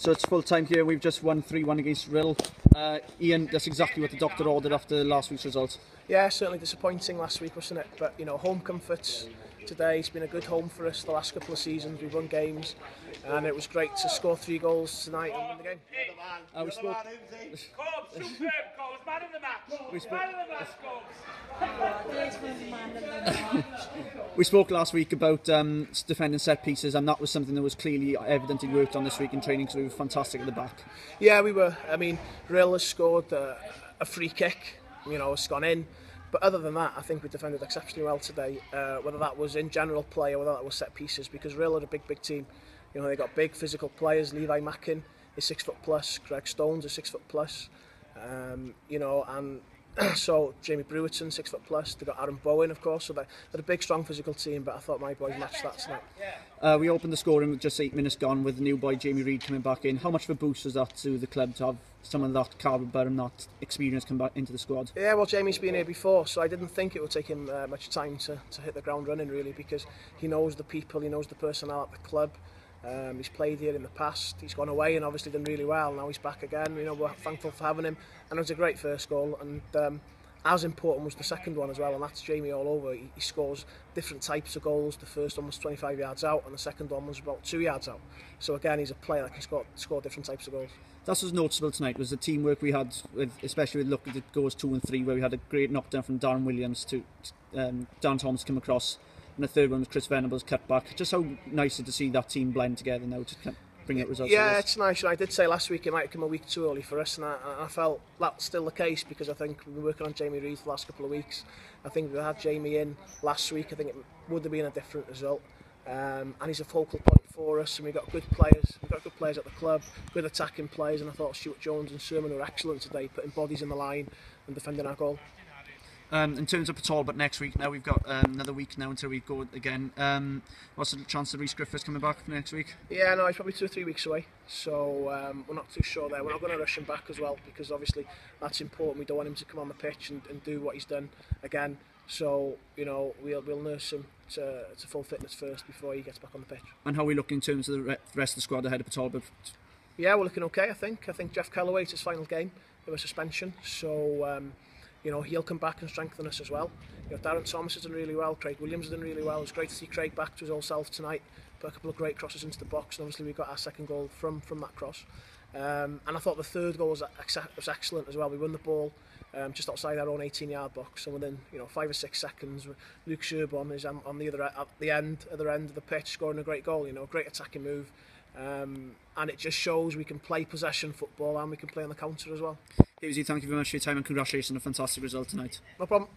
So it's full time here. We've just won 3-1 against Rhyl. Ian, that's exactly what the doctor ordered after last week's result. Yeah, certainly disappointing last week, wasn't it? But you know, home comforts today. It's been a good home for us the last couple of seasons. We've won games, and it was great to score 3 goals tonight and win the game. We spoke. We spoke last week about defending set pieces, and that was something that was clearly evidently worked on this week in training, because we were fantastic at the back. Yeah, we were. I mean, Rhyl has scored a free kick, you know, it's gone in. But other than that, I think we defended exceptionally well today, whether that was in general play or whether that was set pieces, because Rhyl are a big team. You know, they got big physical players. Levi Mackin is 6 foot plus, Greg Stones is 6 foot plus, you know, and so Jamie Brewerton 6 foot plus. They got Aaron Bowen, of course, so they're a big, strong physical team. But I thought my boys matched that tonight. We opened the scoring with just 8 minutes gone, with the new boy Jamie Reid coming back in. How much of a boost was that to the club to have someone of that calibre and that experience come back into the squad? Yeah, well, Jamie's been here before, so I didn't think it would take him much time to hit the ground running, really, because he knows the people, he knows the personnel at the club. He's played here in the past. He's gone away and obviously done really well. Now he's back again. You know, we're thankful for having him, and it was a great first goal. And as important was the second one as well, and that's Jamie all over. He scores different types of goals. The first one was 25 yards out, and the second one was about 2 yards out. So again, he's a player that can score different types of goals. That was noticeable tonight, was the teamwork we had, especially with look at the goals 2 and 3, where we had a great knockdown from Darren Williams to Dan Thomas come across, and the third one was Chris Venables cut back. Just how nice to see that team blend together now to bring out results. Yeah, it's nice. I did say last week it might have come a week too early for us, and I felt that's still the case, because I think we've been working on Jamie Reid for the last couple of weeks. I think if we had Jamie in last week, I think it would have been a different result. And he's a focal point for us, and we've got good players. We've got good players at the club, good attacking players, and I thought Stuart Jones and Sermon were excellent today, putting bodies in the line and defending our goal. In terms of Patal, but next week now we've got another week now until we go again. What's the chance of Rhys Griffiths coming back for next week? Yeah, no, he's probably 2 or 3 weeks away, so we're not too sure there. We're not going to rush him back as well, because obviously that's important. We don't want him to come on the pitch and do what he's done again. So, you know, we'll nurse him to full fitness first before he gets back on the pitch. And how are we looking in terms of the rest of the squad ahead of Patal? Yeah, we're looking okay, I think. I think Jeff Calloway, it's his final game of a suspension, so you know, he'll come back and strengthen us as well. You know, Darren Thomas has done really well, Craig Williams has done really well. It's great to see Craig back to his old self tonight. Put a couple of great crosses into the box, and obviously we got our second goal from that cross. And I thought the third goal was excellent as well. We won the ball just outside our own 18-yard box, and within 5 or 6 seconds, Luke Sherbon is on the other end of the pitch, scoring a great goal. You know, a great attacking move, and it just shows we can play possession football and we can play on the counter as well. Hughesy, thank you very much for your time, and congratulations on a fantastic result tonight. No problem.